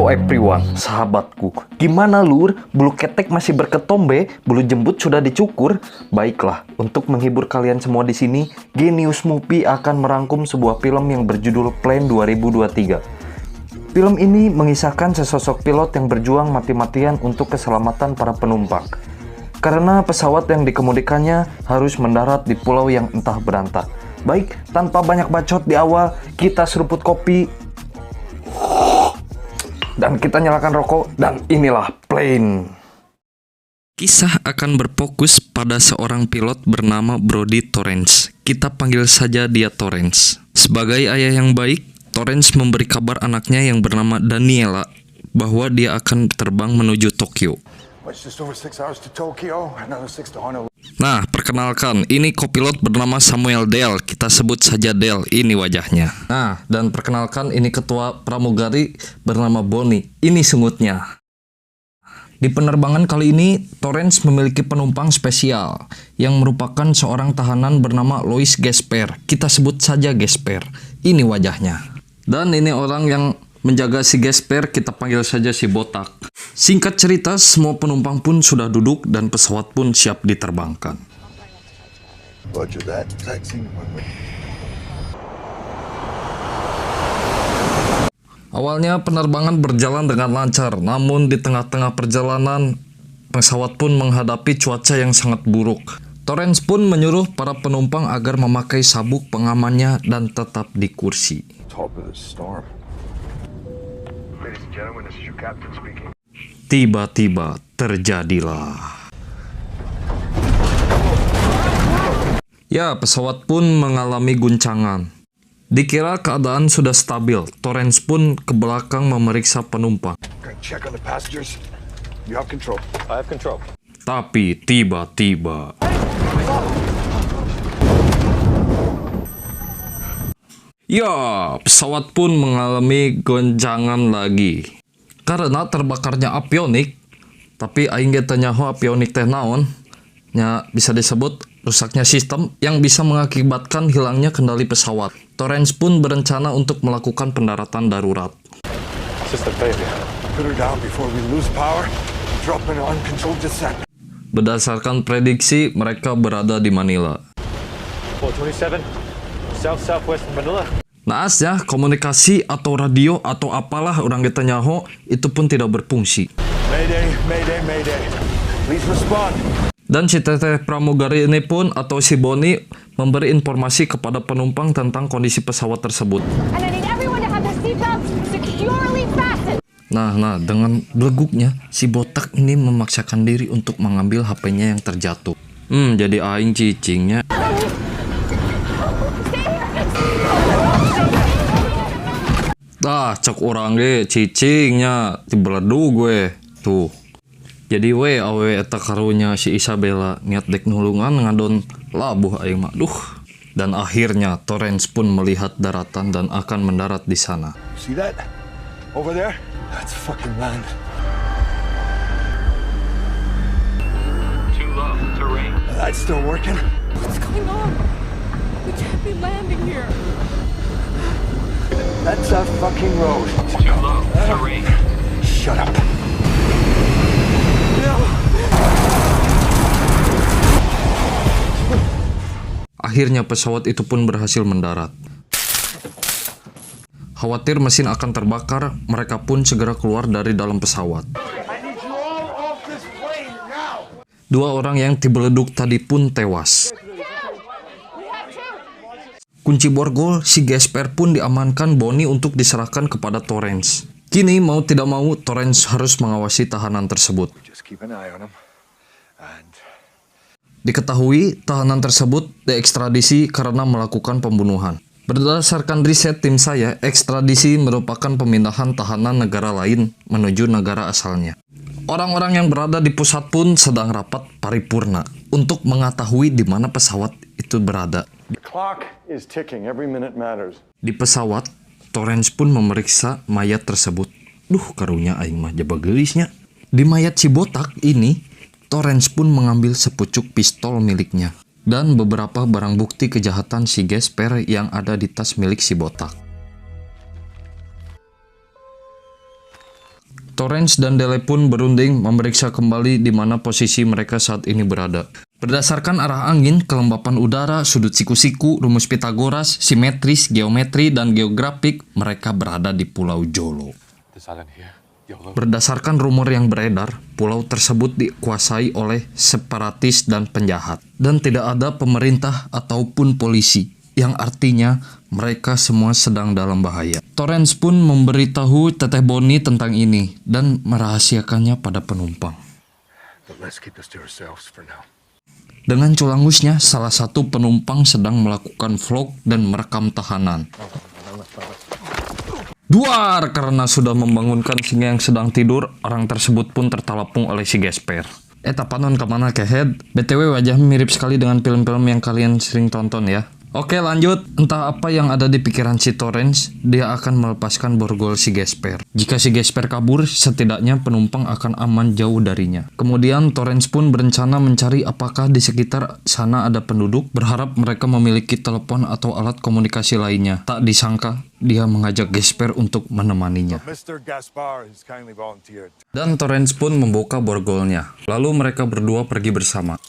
Hello everyone, sahabatku. Gimana lur? Bulu ketek masih berketombe, bulu jembut sudah dicukur. Baiklah, untuk menghibur kalian semua di sini, Genius Movie akan merangkum sebuah film yang berjudul Plane 2023. Film ini mengisahkan sesosok pilot yang berjuang mati-matian untuk keselamatan para penumpang. Karena pesawat yang dikemudikannya harus mendarat di pulau yang entah berantah. Baik, tanpa banyak bacot di awal, kita seruput kopi dan kita nyalakan rokok, dan inilah Plane. Kisah akan berfokus pada seorang pilot bernama Brodie Torrance. Kita panggil saja dia Torrance. Sebagai ayah yang baik, Torrance memberi kabar anaknya yang bernama Daniela bahwa dia akan terbang menuju Tokyo. Nah, perkenalkan, ini kopilot bernama Samuel Dell. Kita sebut saja Dell, ini wajahnya. Nah, dan perkenalkan, ini ketua pramugari bernama Bonnie. Ini sungutnya. Di penerbangan kali ini, Torrance memiliki penumpang spesial yang merupakan seorang tahanan bernama Louis Gasper. Kita sebut saja Gasper. Ini wajahnya. Dan ini orang yang menjaga si Gasper, kita panggil saja si Botak. Singkat cerita, semua penumpang pun sudah duduk dan pesawat pun siap diterbangkan. Awalnya penerbangan berjalan dengan lancar, namun di tengah-tengah perjalanan, pesawat pun menghadapi cuaca yang sangat buruk. Torrance pun menyuruh para penumpang agar memakai sabuk pengamannya dan tetap di kursi. Tiba-tiba terjadilah. Ya, pesawat pun mengalami guncangan. Dikira keadaan sudah stabil, Torrance pun ke belakang memeriksa penumpang. Tapi tiba-tiba ya, pesawat pun mengalami goncangan lagi. Karena terbakarnya avionik, tapi aing ge teu nyaho avionik teh naon, nya bisa disebut rusaknya sistem yang bisa mengakibatkan hilangnya kendali pesawat. Torrance pun berencana untuk melakukan pendaratan darurat. Berdasarkan prediksi, mereka berada di Manila. 427, south-southwest Manila. Naasnya, komunikasi atau radio atau apalah orang kita nyaho itu pun tidak berfungsi. Mayday, mayday, mayday. Please respond. Dan si teteh pramugari ini pun atau si Bonnie memberi informasi kepada penumpang tentang kondisi pesawat tersebut. And I need everyone to have their seatbelts securely fastened. Nah, dengan beleguknya, si Botak ini memaksakan diri untuk mengambil HP-nya yang terjatuh. Jadi aing cicingnya. Cek orang ge cicingnya dibeledu gue tuh. Jadi awe eta karunya si Isabella niat dek nulungan ngadon labuh aing mah. Dan akhirnya Torrance pun melihat daratan dan akan mendarat di sana. See that? Over there? That's fucking land. Too low, terrain. That's still working? What's going on? We can't be landing here. That's a fucking road. Too low, terrain. Shut up. Akhirnya pesawat itu pun berhasil mendarat. Khawatir mesin akan terbakar, mereka pun segera keluar dari dalam pesawat. Dua orang yang dibeleduk tadi pun tewas. Kunci borgol si Gasper pun diamankan Bonnie untuk diserahkan kepada Torrance. Kini mau tidak mau Torrance harus mengawasi tahanan tersebut. Diketahui tahanan tersebut diekstradisi karena melakukan pembunuhan. Berdasarkan riset tim saya, ekstradisi merupakan pemindahan tahanan negara lain menuju negara asalnya. Orang-orang yang berada di pusat pun sedang rapat paripurna untuk mengetahui di mana pesawat itu berada. The clock is ticking. Every minute matters. Di pesawat, Torrance pun memeriksa mayat tersebut. Karunya aing mah jaba geulisnya. Di mayat si Botak ini, Torrance pun mengambil sepucuk pistol miliknya dan beberapa barang bukti kejahatan si Gasper yang ada di tas milik si Botak. Torrance dan Dele pun berunding memeriksa kembali di mana posisi mereka saat ini berada. Berdasarkan arah angin, kelembapan udara, sudut siku-siku, rumus Pitagoras, simetris, geometri, dan geografik, mereka berada di Pulau Jolo. This island here, YOLO. Berdasarkan rumor yang beredar, pulau tersebut dikuasai oleh separatis dan penjahat. Dan tidak ada pemerintah ataupun polisi, yang artinya mereka semua sedang dalam bahaya. Torrance pun memberitahu Teteh Bonnie tentang ini dan merahasiakannya pada penumpang. But let's keep this to ourselves for now. Dengan culangusnya, salah satu penumpang sedang melakukan vlog dan merekam tahanan. Duar! Karena sudah membangunkan singa yang sedang tidur, orang tersebut pun tertalapung oleh si Gesper. Tapanon kemana kehead? BTW wajahnya mirip sekali dengan film-film yang kalian sering tonton ya. Oke lanjut, entah apa yang ada di pikiran si Torrance, dia akan melepaskan borgol si Gesper. Jika si Gesper kabur, setidaknya penumpang akan aman jauh darinya. Kemudian Torrance pun berencana mencari apakah di sekitar sana ada penduduk, berharap mereka memiliki telepon atau alat komunikasi lainnya. Tak disangka, dia mengajak Gesper untuk menemaninya. Mr. Gaspar has kindly volunteered. Dan Torrance pun membuka borgolnya. Lalu mereka berdua pergi bersama.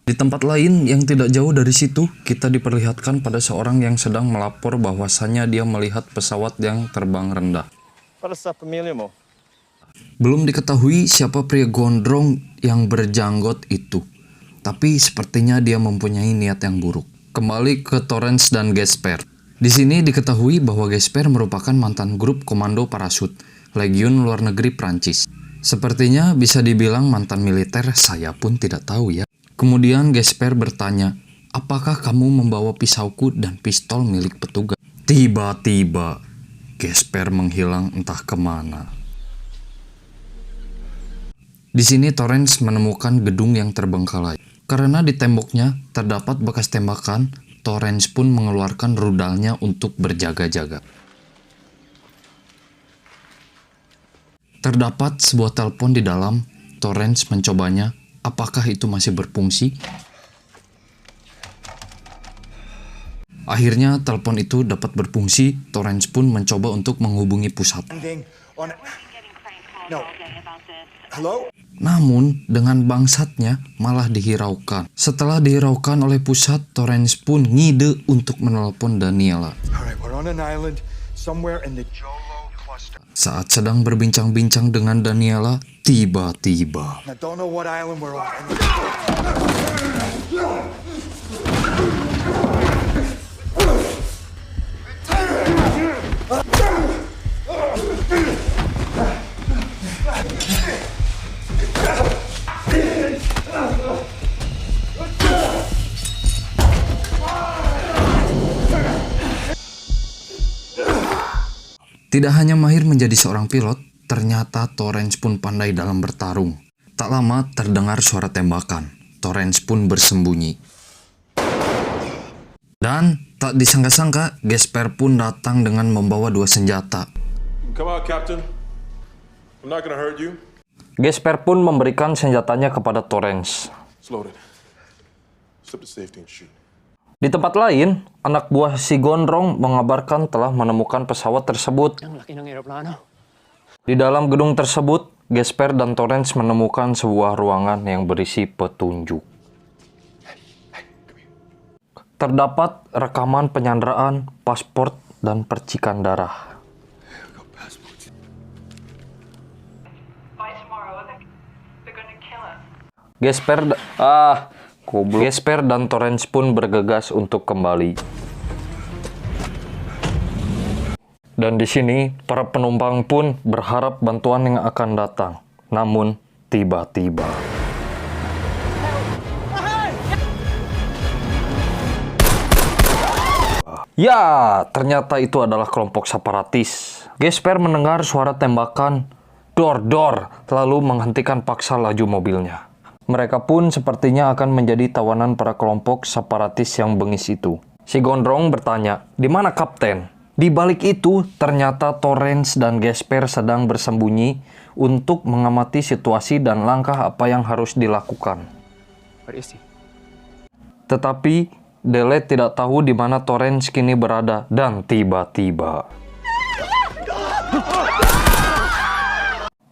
Di tempat lain yang tidak jauh dari situ, kita diperlihatkan pada seorang yang sedang melapor bahwasannya dia melihat pesawat yang terbang rendah. Belum diketahui siapa pria gondrong yang berjanggot itu, tapi sepertinya dia mempunyai niat yang buruk. Kembali ke Torrance dan Gesper. Di sini diketahui bahwa Gesper merupakan mantan grup komando parasut Legiun Luar Negeri Prancis. Sepertinya bisa dibilang mantan militer, saya pun tidak tahu ya. Kemudian Gesper bertanya, apakah kamu membawa pisauku dan pistol milik petugas? Tiba-tiba, Gesper menghilang entah kemana. Di sini Torrance menemukan gedung yang terbengkalai. Karena di temboknya terdapat bekas tembakan, Torrance pun mengeluarkan rudalnya untuk berjaga-jaga. Terdapat sebuah telepon di dalam, Torrance mencobanya. Apakah itu masih berfungsi? Akhirnya telepon itu dapat berfungsi. Torrance pun mencoba untuk menghubungi pusat. No. Hello? Namun dengan bangsatnya malah dihiraukan. Setelah dihiraukan oleh pusat, Torrance pun ngide untuk menelepon Daniela. Alright, we're on an island somewhere in the Jolo cluster. Saat sedang berbincang-bincang dengan Daniela, tiba-tiba I don't know what island we're on. Tidak hanya mahir menjadi seorang pilot, ternyata Torrance pun pandai dalam bertarung. Tak lama terdengar suara tembakan. Torrance pun bersembunyi. Dan tak disangka-sangka, Gesper pun datang dengan membawa 2 senjata. Come on, Captain. I'm not gonna hurt you. Gesper pun memberikan senjatanya kepada Torrance. It's loaded. Slip the safety and shoot. Di tempat lain, anak buah si Gondrong mengabarkan telah menemukan pesawat tersebut. Di dalam gedung tersebut, Gesper dan Torrance menemukan sebuah ruangan yang berisi petunjuk. Terdapat rekaman penyanderaan, paspor, dan percikan darah. Gesper dan Torrance pun bergegas untuk kembali. Dan di sini, para penumpang pun berharap bantuan yang akan datang. Namun, tiba-tiba. Ya, ternyata itu adalah kelompok separatis. Gesper mendengar suara tembakan, dor-dor, lalu menghentikan paksa laju mobilnya. Mereka pun sepertinya akan menjadi tawanan para kelompok separatis yang bengis itu. Si Gondrong bertanya, "Di mana kapten?" Di balik itu, ternyata Torrance dan Gesper sedang bersembunyi untuk mengamati situasi dan langkah apa yang harus dilakukan. Tetapi, Dele tidak tahu di mana Torrance kini berada dan tiba-tiba.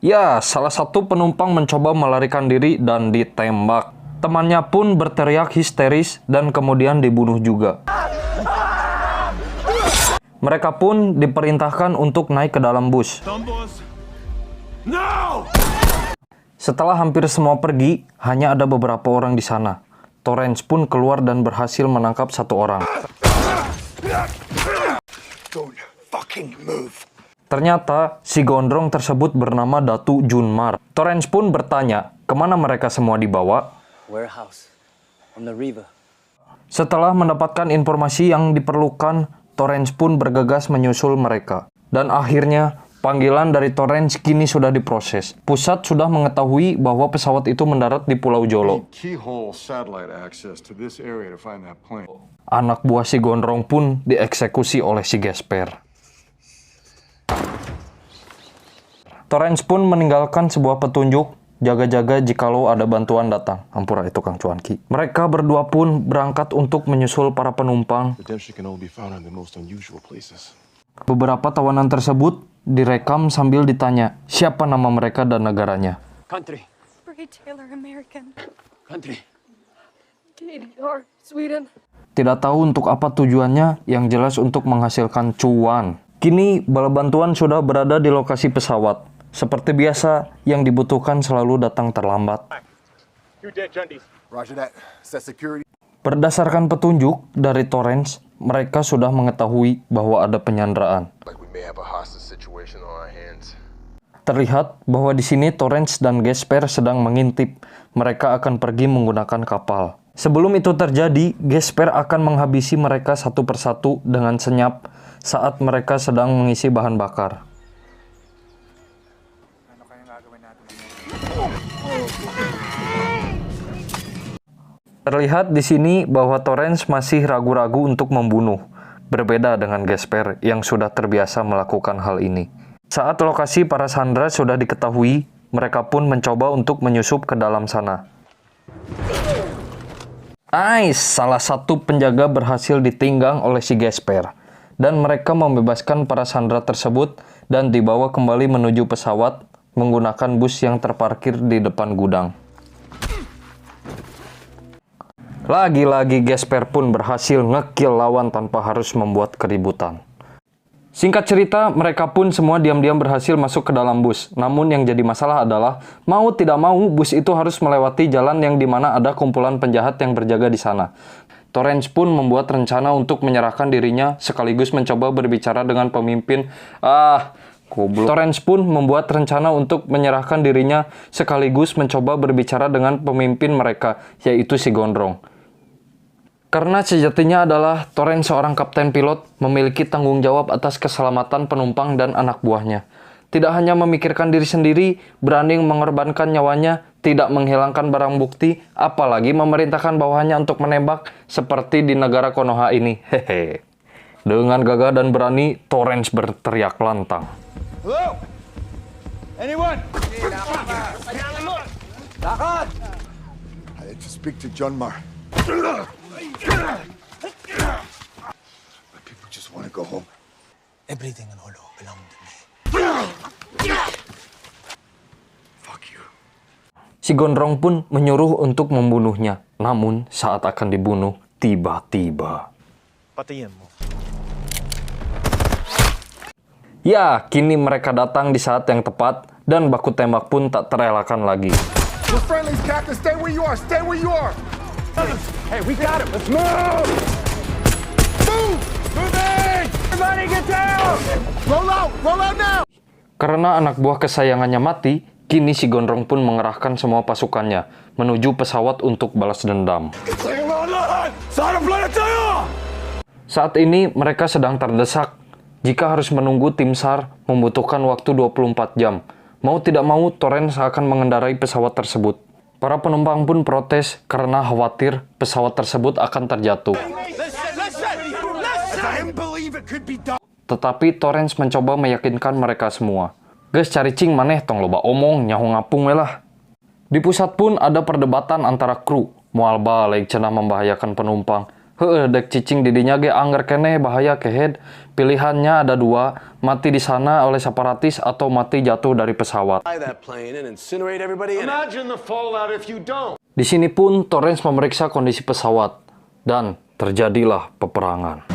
Ya, salah satu penumpang mencoba melarikan diri dan ditembak. Temannya pun berteriak histeris dan kemudian dibunuh juga. Mereka pun diperintahkan untuk naik ke dalam bus. Setelah hampir semua pergi, hanya ada beberapa orang di sana. Torrance pun keluar dan berhasil menangkap satu orang. Don't fucking move. Ternyata si gondrong tersebut bernama Datu Junmar. Torrance pun bertanya, kemana mereka semua dibawa? Warehouse on the river. Setelah mendapatkan informasi yang diperlukan, Torrance pun bergegas menyusul mereka. Dan akhirnya, panggilan dari Torrance kini sudah diproses. Pusat sudah mengetahui bahwa pesawat itu mendarat di Pulau Jolo. Keyhole satellite access to this area to find that plane. Anak buah si gondrong pun dieksekusi oleh si Gesper. Torrance pun meninggalkan sebuah petunjuk, jaga-jaga jikalau ada bantuan datang. Ampura itu Kang Cuanki. Mereka berdua pun berangkat untuk menyusul para penumpang. Redemption can only be found in the most unusual places. Beberapa tawanan tersebut direkam sambil ditanya siapa nama mereka dan negaranya. Country. Bray Taylor, American. Country. KDR, Sweden. Tidak tahu untuk apa tujuannya, yang jelas untuk menghasilkan cuan. Kini bala bantuan sudah berada di lokasi pesawat. Seperti biasa, yang dibutuhkan selalu datang terlambat. Roger that. Set security. Berdasarkan petunjuk dari Torrance, mereka sudah mengetahui bahwa ada penyanderaan. Like we may have a hostage situation on our hands. Terlihat bahwa di sini Torrance dan Gesper sedang mengintip. Mereka akan pergi menggunakan kapal. Sebelum itu terjadi, Gesper akan menghabisi mereka satu persatu dengan senyap saat mereka sedang mengisi bahan bakar. Terlihat di sini bahwa Torrance masih ragu-ragu untuk membunuh, berbeda dengan Gesper yang sudah terbiasa melakukan hal ini. Saat lokasi para sandera sudah diketahui, mereka pun mencoba untuk menyusup ke dalam sana. Salah satu penjaga berhasil ditinggang oleh si Gesper, dan mereka membebaskan para sandera tersebut dan dibawa kembali menuju pesawat menggunakan bus yang terparkir di depan gudang. Lagi-lagi Gesper pun berhasil ngekill lawan tanpa harus membuat keributan. Singkat cerita, mereka pun semua diam-diam berhasil masuk ke dalam bus. Namun yang jadi masalah adalah, mau tidak mau bus itu harus melewati jalan yang dimana ada kumpulan penjahat yang berjaga di sana. Torrance pun membuat rencana untuk menyerahkan dirinya sekaligus mencoba berbicara dengan pemimpin. Torrance pun membuat rencana untuk menyerahkan dirinya sekaligus mencoba berbicara dengan pemimpin mereka, yaitu si gondrong. Karena sejatinya adalah Torrance seorang kapten pilot memiliki tanggung jawab atas keselamatan penumpang dan anak buahnya. Tidak hanya memikirkan diri sendiri, berani mengorbankan nyawanya, tidak menghilangkan barang bukti, apalagi memerintahkan bawahannya untuk menembak seperti di negara Konoha ini. Hehe. Dengan gagah dan berani, Torrance berteriak lantang. Hello? Anyone? I need to speak to Junmar. My people just want to go home. Everything in Holo belongs to me. Fuck you. Si gondrong pun menyuruh untuk membunuhnya. Namun saat akan dibunuh, tiba-tiba. Patayin mo. Ya, kini mereka datang di saat yang tepat dan baku tembak pun tak terelakkan lagi. We're friendlies, Captain. Stay where you are. Stay where you are. Hey, we got it. Let's move. Move. Moving. Everybody get down. Roll out. Roll out now. Karena anak buah kesayangannya mati, kini si gondrong pun mengerahkan semua pasukannya menuju pesawat untuk balas dendam. Saat ini mereka sedang terdesak. Jika harus menunggu tim SAR membutuhkan waktu 24 jam. Mau tidak mau, Torrance akan mengendarai pesawat tersebut. Para penumpang pun protes karena khawatir pesawat tersebut akan terjatuh. Tetapi Torrance mencoba meyakinkan mereka semua. Guys, cari cing maneh tong loba omong nyaho ngapung we lah. Di pusat pun ada perdebatan antara kru. Moal balik cenah membahayakan penumpang. Dek cicing didinya ge angger keneh bahaya kehead. Pilihannya ada dua, mati di sana oleh separatis atau mati jatuh dari pesawat. That plane and incinerate everybody in it. Imagine the fallout if you don't. Di sini pun Torrance memeriksa kondisi pesawat dan terjadilah peperangan.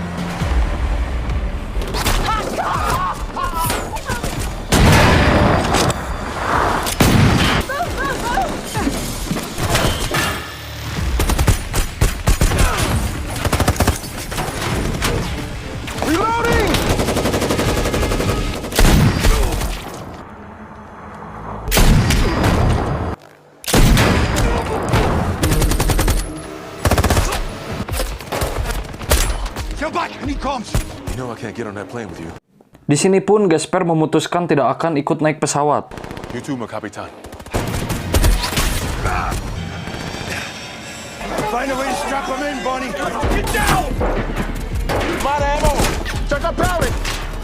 Reloading! Get back! I need comms! You know I can't get on that plane with you. Di sini pun Gasper memutuskan tidak akan ikut naik pesawat. You too, my Capitan. Find a way to strap him in, Bonnie. Get down! I'm out of ammo. Check our parry.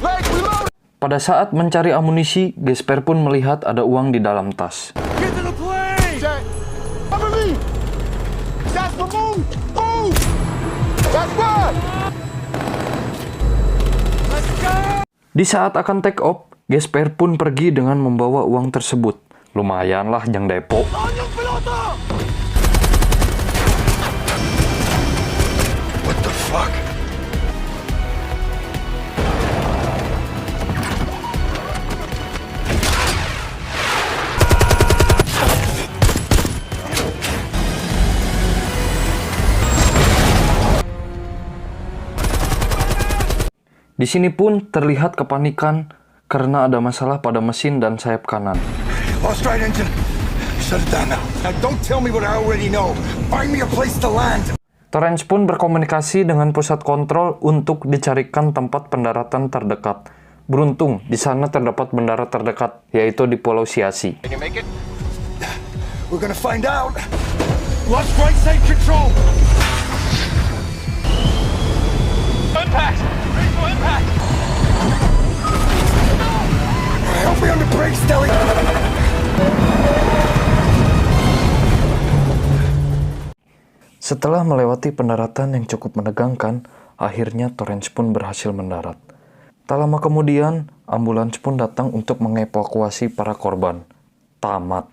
Leg, reload! Pada saat mencari amunisi, Gasper pun melihat ada uang di dalam tas. Get to the plane! Jack, cover me! Jasper, move! Move! Jasper! Let's go! Di saat akan take off, Gasper pun pergi dengan membawa uang tersebut. Lumayanlah jang depo. On yung piloto! What the fuck? Di sini pun terlihat kepanikan karena ada masalah pada mesin dan sayap kanan. Lost right engine. Shut it down now. Now don't tell me what I already know. Find me a place to land. Torrance pun berkomunikasi dengan pusat kontrol untuk dicarikan tempat pendaratan terdekat. Beruntung, di sana terdapat bandara terdekat, yaitu di Pulau Siasi. We're gonna find out. Lost right side control. Impact. Ready for impact. Help me on the brakes, Deli. Setelah melewati pendaratan yang cukup menegangkan, akhirnya Torrance pun berhasil mendarat. Tak lama kemudian, ambulans pun datang untuk mengevakuasi para korban. Tamat.